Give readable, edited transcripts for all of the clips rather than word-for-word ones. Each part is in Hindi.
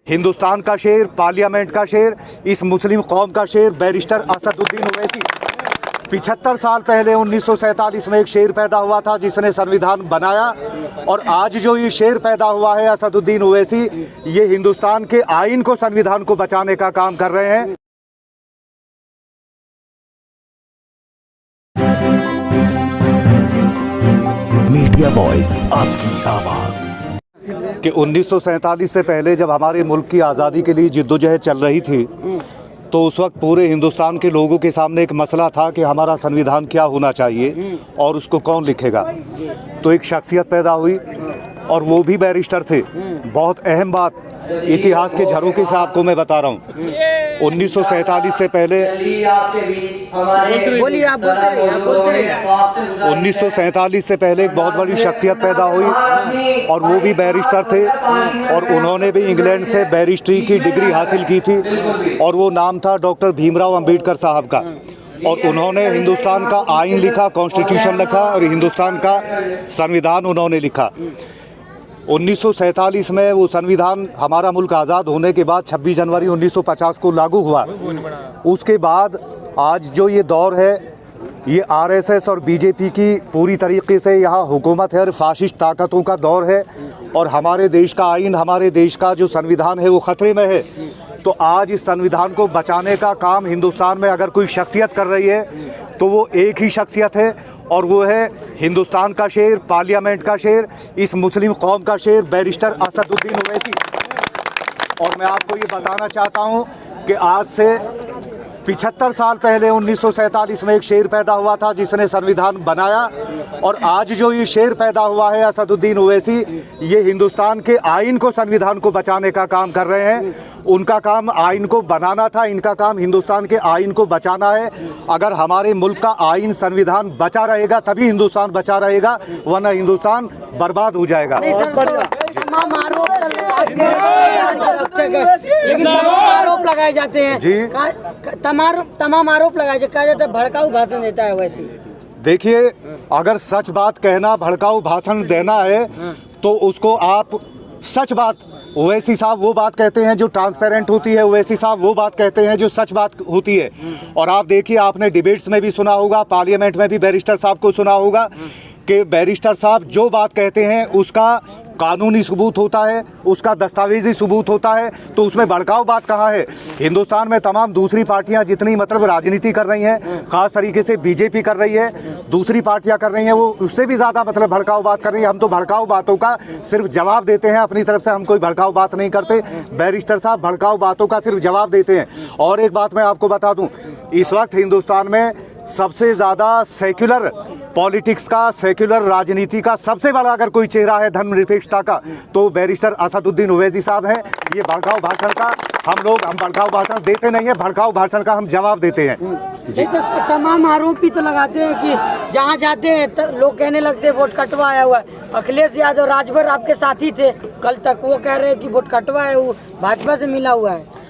हिंदुस्तान का शेर, पार्लियामेंट का शेर, इस मुस्लिम कौम का शेर बैरिस्टर असदुद्दीन ओवैसी 75 साल पहले 1947 में एक शेर पैदा हुआ था जिसने संविधान बनाया। और आज जो ये शेर पैदा हुआ है असदुद्दीन ओवैसी, ये हिंदुस्तान के आइन को, संविधान को बचाने का काम कर रहे हैं। मीडिया वॉइस, आपकी आवाज। कि 1947 से पहले जब हमारे मुल्क की आज़ादी के लिए जिद्दोजहद चल रही थी तो उस वक्त पूरे हिंदुस्तान के लोगों के सामने एक मसला था कि हमारा संविधान क्या होना चाहिए और उसको कौन लिखेगा। तो एक शख्सियत पैदा हुई और वो भी बैरिस्टर थे। बहुत अहम बात इतिहास के झरोखे से आपको मैं बता रहा हूँ। 1947 से पहले 1947 से पहले एक बहुत बड़ी शख्सियत पैदा हुई और वो भी बैरिस्टर थे और उन्होंने भी इंग्लैंड से बैरिस्ट्री की डिग्री हासिल की थी और वो नाम था डॉक्टर भीमराव अंबेडकर साहब का। और उन्होंने हिंदुस्तान का आइन लिखा, कॉन्स्टिट्यूशन लिखा और हिंदुस्तान का संविधान उन्होंने लिखा। 1947 में वो संविधान हमारा मुल्क आज़ाद होने के बाद 26 जनवरी 1950 को लागू हुआ। उसके बाद आज जो ये दौर है, ये आरएसएस और बीजेपी की पूरी तरीके से यहाँ हुकूमत है और फाशिस्ट ताकतों का दौर है और हमारे देश का आइन, हमारे देश का जो संविधान है वो ख़तरे में है। तो आज इस संविधान को बचाने का काम हिंदुस्तान में अगर कोई शख्सियत कर रही है तो वो एक ही शख्सियत है और वो है हिंदुस्तान का शेर, पार्लियामेंट का शेर, इस मुस्लिम कौम का शेर बैरिस्टर असदुद्दीन ओवैसी। और मैं आपको ये बताना चाहता हूँ कि आज से 75 साल पहले 1947 में एक शेर पैदा हुआ था जिसने संविधान बनाया। और आज जो ये शेर पैदा हुआ है असदुद्दीन ओवैसी, ये हिंदुस्तान के आइन को, संविधान को बचाने का काम कर रहे हैं। उनका काम आइन को बनाना था, इनका काम हिंदुस्तान के आइन को बचाना है। अगर हमारे मुल्क का आइन, संविधान बचा रहेगा तभी हिंदुस्तान बचा रहेगा, वरना हिंदुस्तान बर्बाद हो जाएगा। लेकिन आरोप लगाए जाते हैं जी, तमाम आरोप लगाए जाते हैं, भड़काऊ भाषण देता है वैसे। देखिए, अगर सच बात कहना, भड़काऊ भाषण देना है तो उसको आप सच बात, ओवैसी साहब वो बात कहते हैं जो ट्रांसपेरेंट होती है, ओवैसी साहब वो बात कहते हैं जो सच बात होती है। और आप देखिए, आपने डिबेट्स में भी सुना होगा, पार्लियामेंट में भी बैरिस्टर साहब को सुना होगा कि बैरिस्टर साहब जो बात कहते हैं उसका कानूनी सबूत होता है, उसका दस्तावेजी सबूत होता है। तो उसमें भड़काऊ बात कहाँ है? हिंदुस्तान में तमाम दूसरी पार्टियां जितनी मतलब राजनीति कर रही हैं, ख़ास तरीके से बीजेपी कर रही है, दूसरी पार्टियां कर रही हैं, वो उससे भी ज़्यादा मतलब भड़काऊ बात कर रही है। हम तो भड़काऊ बातों का सिर्फ जवाब देते हैं, अपनी तरफ से हम कोई भड़काऊ बात नहीं करते। बैरिस्टर साहब भड़काऊ बातों का सिर्फ जवाब देते हैं। और एक बात मैं आपको बता दूँ, इस वक्त हिंदुस्तान में सबसे ज़्यादा सेक्युलर पॉलिटिक्स का, सेक्युलर राजनीति का सबसे बड़ा अगर कोई चेहरा है धर्मनिरपेक्षता का, तो बैरिस्टर असदुद्दीन ओवैसी साहब हैं। ये भड़काऊ भाषण का हम भड़काऊ भाषण देते नहीं है, भड़काऊ भाषण का हम जवाब देते हैं। जी, तो तमाम आरोप भी तो लगाते हैं कि जहाँ जाते हैं तो लोग कहने लगते हैं वोट कटवा आया हुआ है। अखिलेश यादव राजभर आपके साथी थे कल तक, वो कह रहे हैं कि वोट कटवा है, वो भाजपा से मिला हुआ है।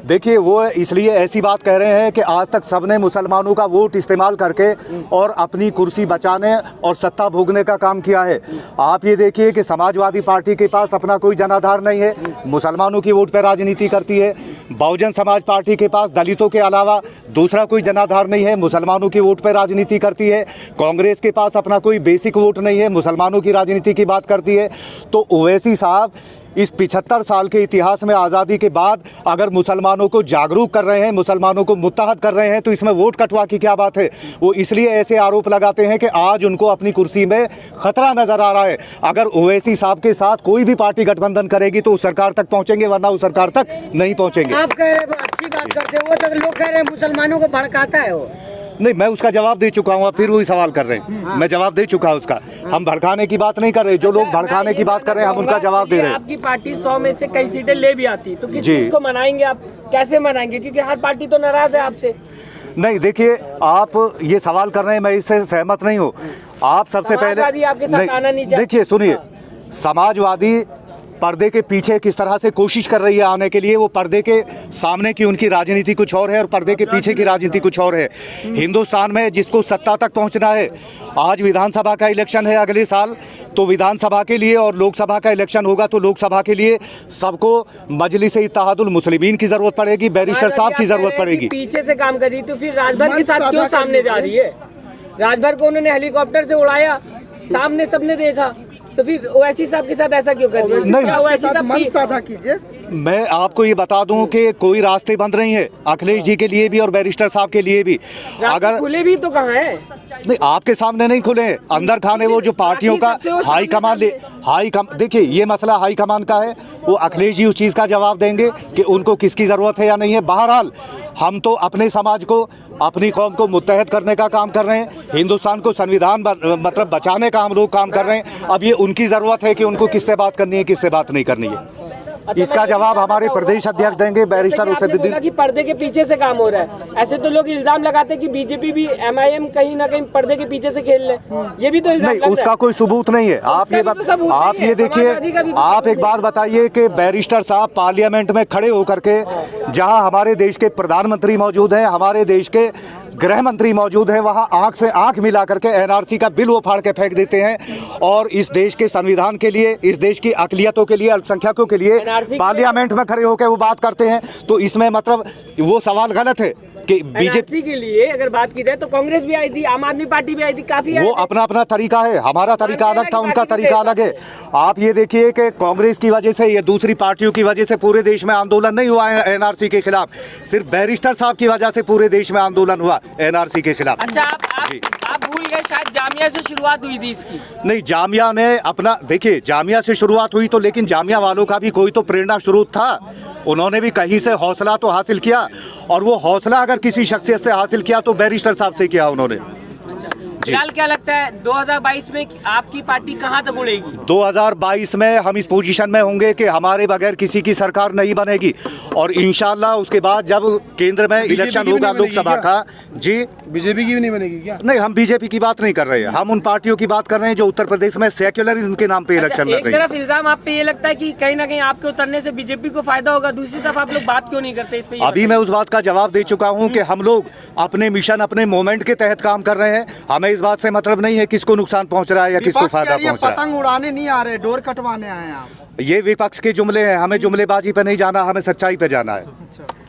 देखिए, वो इसलिए ऐसी बात कह रहे हैं कि आज तक सबने मुसलमानों का वोट इस्तेमाल करके और अपनी कुर्सी बचाने और सत्ता भोगने का काम किया है। आप ये देखिए कि समाजवादी पार्टी के पास अपना कोई जनाधार नहीं है, मुसलमानों की वोट पर राजनीति करती है। बहुजन समाज पार्टी के पास दलितों के अलावा दूसरा कोई जनाधार नहीं है, मुसलमानों की वोट पर राजनीति करती है। कांग्रेस के पास अपना कोई बेसिक वोट नहीं है, मुसलमानों की राजनीति की बात करती है। तो ओवैसी साहब इस 75 साल के इतिहास में, आज़ादी के बाद, अगर मुसलमानों को जागरूक कर रहे हैं, मुसलमानों को मुत्तहद कर रहे हैं, तो इसमें वोट कटवा की क्या बात है? वो इसलिए ऐसे आरोप लगाते हैं कि आज उनको अपनी कुर्सी में खतरा नजर आ रहा है। अगर ओवैसी साहब के साथ कोई भी पार्टी गठबंधन करेगी तो उस सरकार तक पहुंचेंगे, वरना उस सरकार तक नहीं पहुंचेंगे। आप कह रहे हैं अच्छी बात करते हैं, वो तो लोग कह रहे हैं मुसलमानों को भड़काता है वो। नहीं, मैं उसका जवाब दे चुका हूँ, फिर वही सवाल कर रहे हैं। मैं जवाब दे चुका उसका। हम भड़काने की बात नहीं कर रहे, जो लोग भड़काने की बात कर रहे हैं हम उनका जवाब दे रहे हैं। आपकी पार्टी 100 में से कई सीटें ले भी आती, तो किस चीज को मनाएंगे आप? कैसे मनाएंगे? क्योंकि हर पार्टी तो नाराज है आपसे। नहीं, देखिए, आप ये सवाल कर रहे हैं, मैं इससे सहमत नहीं हूँ। आप सबसे पहले आपके साथ आना नहीं चाहिए। देखिए, सुनिए, समाजवादी पर्दे के पीछे किस तरह से कोशिश कर रही है आने के लिए, वो पर्दे के सामने की उनकी राजनीति कुछ और है और पर्दे के पीछे की राजनीति कुछ और है। हिंदुस्तान में जिसको सत्ता तक पहुंचना है, आज विधानसभा का इलेक्शन है अगले साल, तो विधानसभा के लिए और लोकसभा का इलेक्शन होगा तो लोकसभा के लिए सबको मजलिस इत्तेहादुल मुस्लिमीन की जरूरत पड़ेगी, बैरिस्टर साहब की जरूरत पड़ेगी। पीछे से काम कर रही तो फिर राजभर के साथ क्यों सामने जा रही है? राजभर को उन्होंने हेलीकॉप्टर से उड़ाया, सामने सबने देखा, तो फिर ओवैसी साहब के साथ ऐसा क्यों कर रही है? नहीं, ओवैसी साहब साझा कीजिए। मैं आपको ये बता दूं कि कोई रास्ते बंद नहीं है अखिलेश जी के लिए भी और बैरिस्टर साहब के लिए भी। अगर खुले भी तो कहाँ है? नहीं, आपके सामने नहीं खुले हैं, अंदर खाने वो जो पार्टियों का देखिए ये मसला हाई कमान का है, वो अखिलेश जी उस चीज़ का जवाब देंगे कि उनको किसकी ज़रूरत है या नहीं है। बहरहाल हम तो अपने समाज को, अपनी कौम को मुत्तहद करने का काम कर रहे हैं, हिंदुस्तान को संविधान मतलब बचाने का हम लोग काम कर रहे हैं। अब ये उनकी ज़रूरत है कि उनको किससे बात करनी है, किससे बात नहीं करनी है। इसका जवाब हमारे प्रदेश अध्यक्ष देंगे, बैरिस्टर उसैदुद्दीन। कि पर्दे के पीछे से काम हो रहा है, ऐसे तो लोग इल्जाम लगाते हैं कि बीजेपी भी MIM कहीं ना कहीं पर्दे के पीछे से खेल रहे, ये भी तो इल्जाम नहीं, उसका कोई सबूत नहीं है। आप ये देखिए, आप एक बात बताइए कि बैरिस्टर साहब पार्लियामेंट में खड़े होकर के, जहां हमारे देश के प्रधानमंत्री मौजूद हैं, हमारे देश के गृह मंत्री मौजूद हैं, वहां आंख से आंख मिला करके NRC का बिल वो फाड़ के फेंक देते हैं और इस देश के संविधान के लिए, इस देश की अक़लियतों के लिए, अल्पसंख्यकों के लिए पार्लियामेंट में खड़े होकर वो बात करते हैं। तो इसमें मतलब वो सवाल गलत है कि बीजेपी के लिए अगर बात की जाए तो कांग्रेस भी आई थी, आम आदमी पार्टी भी आई थी, काफी वो अपना अपना तरीका है, हमारा तरीका अलग था, उनका तरीका अलग है। आप ये देखिए कि कांग्रेस की वजह से या दूसरी पार्टियों की वजह से पूरे देश में आंदोलन नहीं हुआ है NRC के खिलाफ, सिर्फ बैरिस्टर साहब की वजह से पूरे देश में आंदोलन हुआ NRC के खिलाफ। अच्छा, आप भूल गए, शायद जामिया से शुरुआत हुई थी इसकी। नहीं, जामिया ने अपना, देखिए जामिया से शुरुआत हुई तो, लेकिन जामिया वालों का भी कोई तो प्रेरणा स्रोत था, उन्होंने भी कहीं से हौसला तो हासिल किया, और वो हौसला अगर किसी शख्सियत से हासिल किया तो बैरिस्टर साहब से किया उन्होंने। फिलहाल क्या लगता है 2022 में आपकी पार्टी कहां तक उड़ेगी? 2022 में हम इस पोजीशन में होंगे कि हमारे बगैर किसी की सरकार नहीं बनेगी, और इंशाल्लाह उसके बाद जब केंद्र में इलेक्शन होगा लोकसभा का। जी, बीजेपी की भी नहीं बनेगी क्या? नहीं, हम बीजेपी की बात नहीं कर रहे हैं, हम उन पार्टियों की बात कर रहे हैं जो उत्तर प्रदेश में सेक्युलरिज्म के नाम पे इलेक्शन लड़ रही है। एक तरफ इल्जाम आप पे ये लगता है कि कहीं ना कहीं आपके उतरने से बीजेपी को फायदा होगा, दूसरी तरफ आप लोग बात क्यों नहीं करते इस पे? अभी मैं उस बात का जवाब दे चुका हूं कि हम लोग अपने मिशन, अपने मोमेंट के तहत काम कर रहे हैं। हमें इस बात से मतलब नहीं है किसको नुकसान पहुंच रहा है या किसको फायदा पहुंच रहा है। पतंग उड़ाने नहीं आ रहे, डोर कटवाने आए हैं आप। ये विपक्ष के जुमले हैं, हमें जुमलेबाजी पे नहीं जाना, हमें सच्चाई पे जाना है।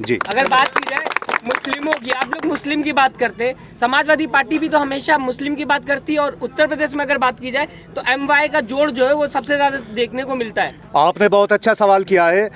जी, अगर बात की जाए मुस्लिमों की, आप लोग मुस्लिम की बात करते हैं, समाजवादी पार्टी भी तो हमेशा मुस्लिम की बात करती है, और उत्तर प्रदेश में अगर बात की जाए तो MY का जोड़ जो है वो सबसे ज्यादा देखने को मिलता है। आपने बहुत अच्छा सवाल किया है।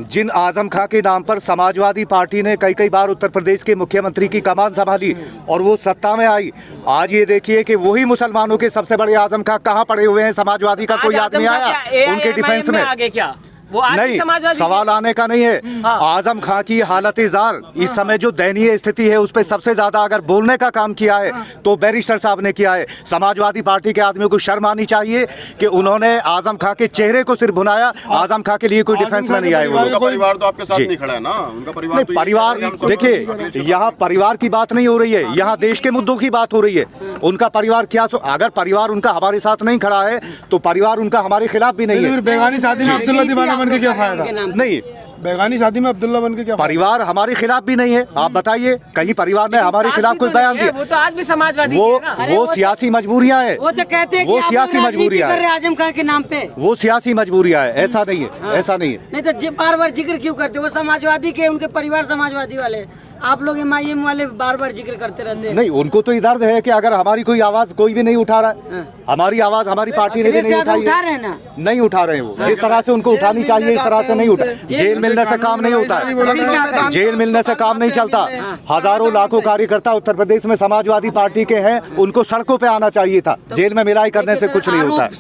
जिन आजम खां के नाम पर समाजवादी पार्टी ने कई बार उत्तर प्रदेश के मुख्यमंत्री की कमान संभाली और वो सत्ता में आई, आज ये देखिए कि वही मुसलमानों के सबसे बड़े आजम खां कहाँ पड़े हुए हैं। समाजवादी का कोई आदमी आया उनके डिफेंस में? आगे क्या वो आज नहीं, सवाल आने का नहीं है। आजम खां की हालत जार इस समय जो दयनीय स्थिति है उस पर सबसे ज्यादा अगर बोलने का काम किया है तो बैरिस्टर साहब ने किया है। समाजवादी पार्टी के आदमियों को शर्म आनी चाहिए कि उन्होंने आजम खां के चेहरे को सिर्फ भुनाया, आजम खां के लिए कोई डिफेंस में नहीं आए। उनका परिवार तो आपके साथ नहीं खड़ा है ना, उनका परिवार तो परिवार देखिए, यहाँ परिवार की बात नहीं हो रही है, यहाँ देश के मुद्दों की बात हो रही है। उनका परिवार क्या, अगर परिवार उनका हमारे साथ नहीं खड़ा है तो परिवार उनका हमारे खिलाफ भी नहीं है। बेगानी शादी में अब्दुल्ला दीवाना बन के क्या फायदा? नहीं, बेगानी शादी में अब्दुल्ला बन के क्या? परिवार हमारे खिलाफ भी नहीं है। आप बताइए कहीं परिवार ने हमारे खिलाफ कोई बयान दिया? वो तो आज भी समाजवादी वो सियासी मजबूरियां हैं। वो तो कहते हैं वो सियासी मजबूरियां हैं आजम खान के नाम पे। वो सियासी मजबूरियां है, ऐसा नहीं है, ऐसा नहीं है। नहीं तो बार बार जिक्र क्यों करते? वो समाजवादी के, उनके परिवार समाजवादी वाले, आप लोग MIM वाले बार बार जिक्र करते रहते हैं। नहीं, उनको तो ये दर्द है कि अगर हमारी कोई आवाज कोई भी नहीं उठा रहा है, हमारी आवाज हमारी पार्टी ने भी नहीं उठाई उठा रहे हैं ना, नहीं उठा रहे हैं। वो जिस तरह से उनको उठानी चाहिए इस तरह से नहीं उठा। जेल मिलने से काम नहीं होता है, जेल मिलने से काम नहीं चलता। हजारों लाखों कार्यकर्ता उत्तर प्रदेश में समाजवादी पार्टी के हैं, उनको सड़कों पे आना चाहिए था, जेल में मिलाई करने से कुछ नहीं होता है।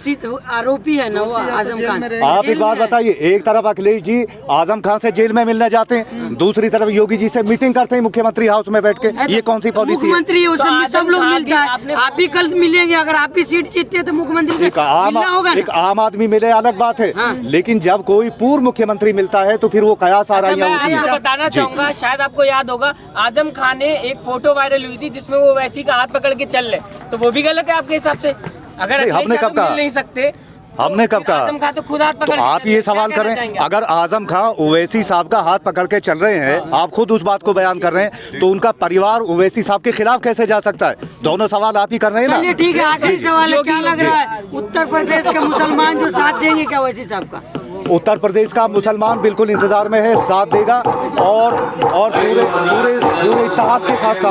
आरोपी है ना वो आजम खान। आप एक बात बताइए, एक तरफ अखिलेश जी आजम खान से जेल में मिलने जाते हैं, दूसरी तरफ योगी जी से मीटिंग करते हैं मुख्यमंत्री हाउस में बैठ के। ये कौन सी पॉलिसी है? मुख्यमंत्री सब लोग मिलता है, आप भी कल मिलेंगे, अगर आप भी सीट जीतते हैं तो मुख्यमंत्री से मिलना होगा। एक आम आदमी मिले अलग बात है, लेकिन जब कोई पूर्व मुख्यमंत्री मिलता है तो फिर वो कयास आराइयां होती है। मैं बताना चाहूंगा, शायद आपको याद होगा, आजम खान ने एक फोटो वायरल हुई थी जिसमें वो वैसी का हाथ पकड़ के चल रहे, तो वो भी गलत है आपके हिसाब से? अगर हमने कब कहा? मिल नहीं सकते हमने कब कहा? आजम खान तो खुद हाथ तो पकड़ के आप चल ये रहे हैं, सवाल क्या कहना करें, चाहेंगे आप? अगर आजम खान ओवैसी साहब का हाथ पकड़ के चल रहे हैं, आप खुद उस बात को बयान कर रहे हैं, तो उनका परिवार ओवैसी साहब के खिलाफ कैसे जा सकता है? दोनों सवाल आप ही कर रहे हैं चलिए ना। ठीक है, आखिरी सवाल है, क्या लग रहा है उत्तर प्रदेश के मुसलमान जो साथ देंगे क्या ओवैसी साहब का? उत्तर प्रदेश का मुसलमान बिल्कुल इंतजार में है, साथ देगा और पूरे पूरे पूरे इत्तेहाद के साथ